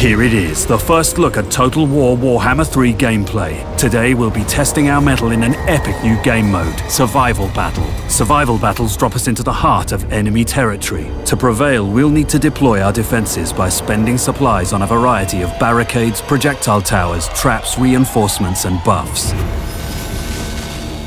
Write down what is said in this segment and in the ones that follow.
Here it is, the first look at Total War Warhammer 3 gameplay. Today we'll be testing our mettle in an epic new game mode, Survival Battle. Survival battles drop us into the heart of enemy territory. To prevail, we'll need to deploy our defenses by spending supplies on a variety of barricades, projectile towers, traps, reinforcements and buffs.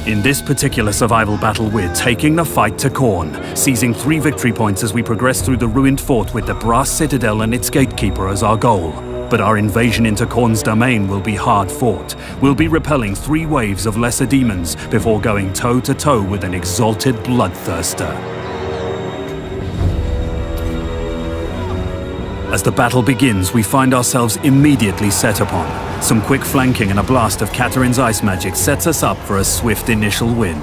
In this particular survival battle, we're taking the fight to Khorne, seizing 3 victory points as we progress through the ruined fort with the Brass Citadel and its gatekeeper as our goal. But our invasion into Khorne's domain will be hard fought. We'll be repelling 3 waves of lesser demons before going toe-to-toe with an exalted bloodthirster. As the battle begins, we find ourselves immediately set upon. Some quick flanking and a blast of Katarin's ice magic sets us up for a swift initial win.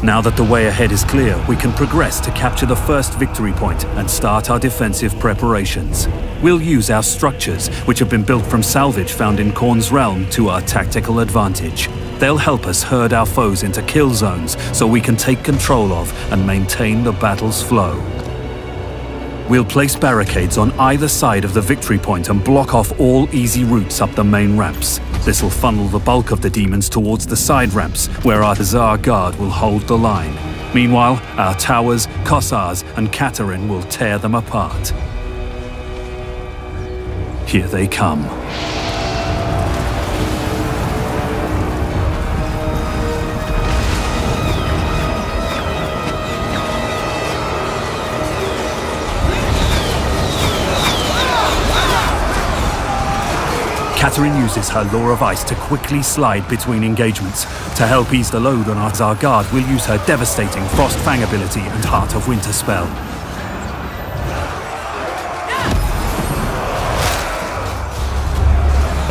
Now that the way ahead is clear, we can progress to capture the first victory point and start our defensive preparations. We'll use our structures, which have been built from salvage found in Khorne's realm, to our tactical advantage. They'll help us herd our foes into kill zones so we can take control of and maintain the battle's flow. We'll place barricades on either side of the victory point and block off all easy routes up the main ramps. This will funnel the bulk of the demons towards the side ramps, where our Tsar Guard will hold the line. Meanwhile, our towers, Kossars, and Katarin will tear them apart. Here they come. Katarin uses her Law of Ice to quickly slide between engagements. To help ease the load on our Tsar Guard, we'll use her devastating Frost Fang ability and Heart of Winter spell.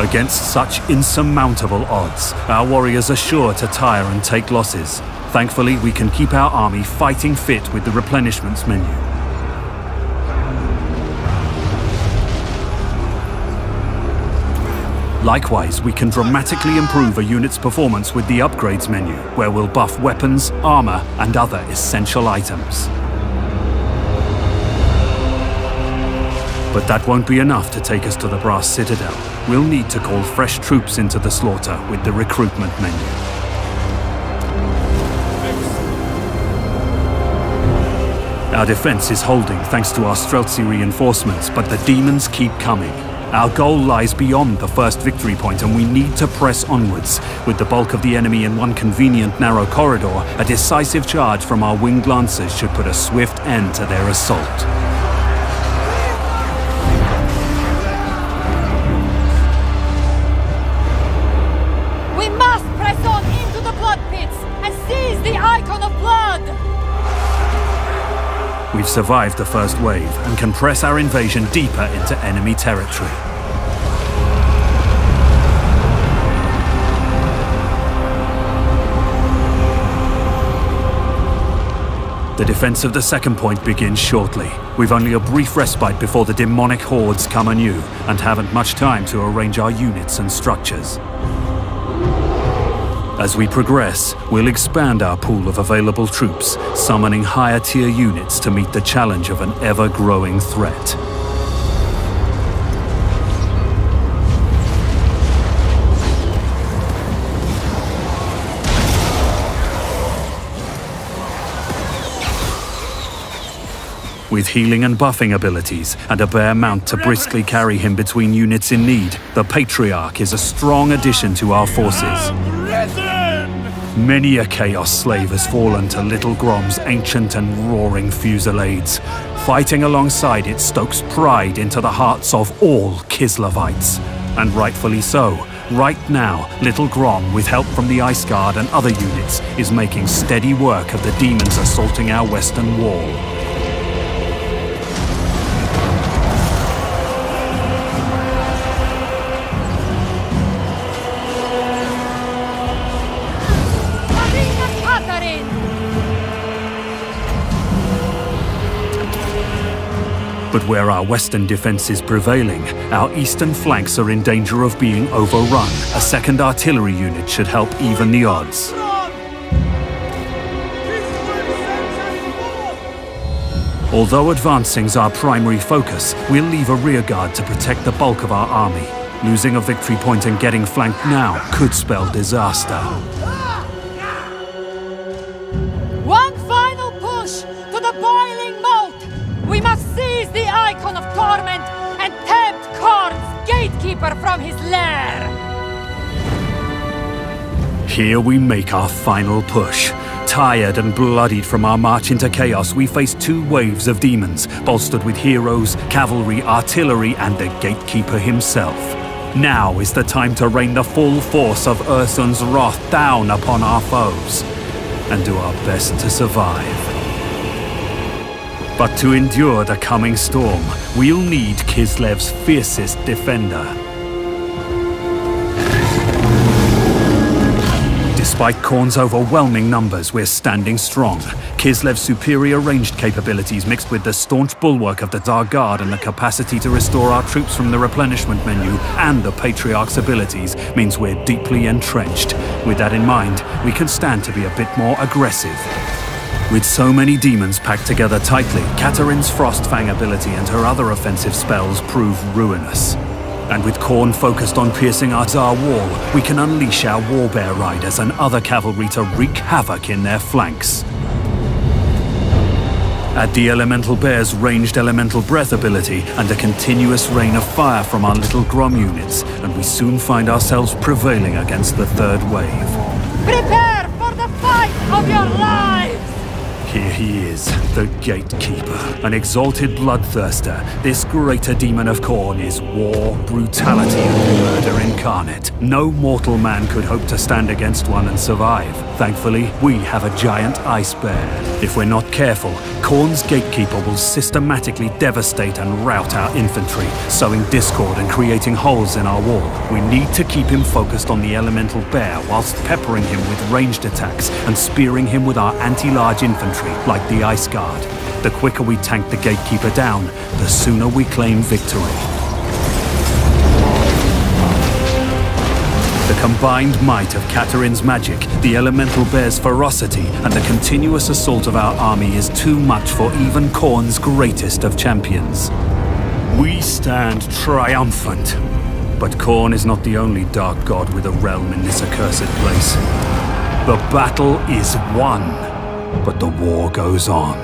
Against such insurmountable odds, our warriors are sure to tire and take losses. Thankfully, we can keep our army fighting fit with the replenishments menu. Likewise, we can dramatically improve a unit's performance with the upgrades menu, where we'll buff weapons, armor, and other essential items. But that won't be enough to take us to the Brass Citadel. We'll need to call fresh troops into the slaughter with the recruitment menu. Our defense is holding thanks to our Streltsy reinforcements, but the demons keep coming. Our goal lies beyond the first victory point, and we need to press onwards. With the bulk of the enemy in one convenient narrow corridor, a decisive charge from our winged lancers should put a swift end to their assault. We must press on into the blood pits and seize the icon of blood! We've survived the first wave and can press our invasion deeper into enemy territory. The defense of the second point begins shortly. We've only a brief respite before the demonic hordes come anew, and haven't much time to arrange our units and structures. As we progress, we'll expand our pool of available troops, summoning higher-tier units to meet the challenge of an ever-growing threat. With healing and buffing abilities, and a bear mount to briskly carry him between units in need, the Patriarch is a strong addition to our forces. Many a Chaos slave has fallen to Little Grom's ancient and roaring fusillades. Fighting alongside it stokes pride into the hearts of all Kislevites. And rightfully so. Right now, Little Grom, with help from the Ice Guard and other units, is making steady work of the demons assaulting our western wall. But where our western defense is prevailing, our eastern flanks are in danger of being overrun. A second artillery unit should help even the odds. Although advancing's our primary focus, we'll leave a rearguard to protect the bulk of our army. Losing a victory point and getting flanked now could spell disaster. One final push to the boiling moat! We must seize the icon of torment and tempt Khorne's gatekeeper from his lair! Here we make our final push. Tired and bloodied from our march into chaos, we face two waves of demons, bolstered with heroes, cavalry, artillery, and the gatekeeper himself. Now is the time to rain the full force of Ursun's wrath down upon our foes, and do our best to survive. But to endure the coming storm, we'll need Kislev's fiercest defender. Despite Khorne's overwhelming numbers, we're standing strong. Kislev's superior ranged capabilities mixed with the staunch bulwark of the Dark Guard and the capacity to restore our troops from the replenishment menu and the Patriarch's abilities means we're deeply entrenched. With that in mind, we can stand to be a bit more aggressive. With so many demons packed together tightly, Katerin's Frostfang ability and her other offensive spells prove ruinous. And with Khorne focused on piercing our Tsar wall, we can unleash our Warbear riders and other cavalry to wreak havoc in their flanks. Add the Elemental Bear's ranged Elemental Breath ability and a continuous rain of fire from our little Grom units, and we soon find ourselves prevailing against the third wave. Prepare for the fight of your lives! Here he is, the Gatekeeper, an exalted bloodthirster. This greater demon of Khorne is war, brutality, and murder incarnate. No mortal man could hope to stand against one and survive. Thankfully, we have a giant ice bear. If we're not careful, Khorne's Gatekeeper will systematically devastate and rout our infantry, sowing discord and creating holes in our wall. We need to keep him focused on the Elemental Bear whilst peppering him with ranged attacks and spearing him with our anti-large infantry, like the Ice Guard. The quicker we tank the Gatekeeper down, the sooner we claim victory. The combined might of Katerin's magic, the Elemental Bear's ferocity, and the continuous assault of our army is too much for even Khorne's greatest of champions. We stand triumphant. But Khorne is not the only dark god with a realm in this accursed place. The battle is won. But the war goes on.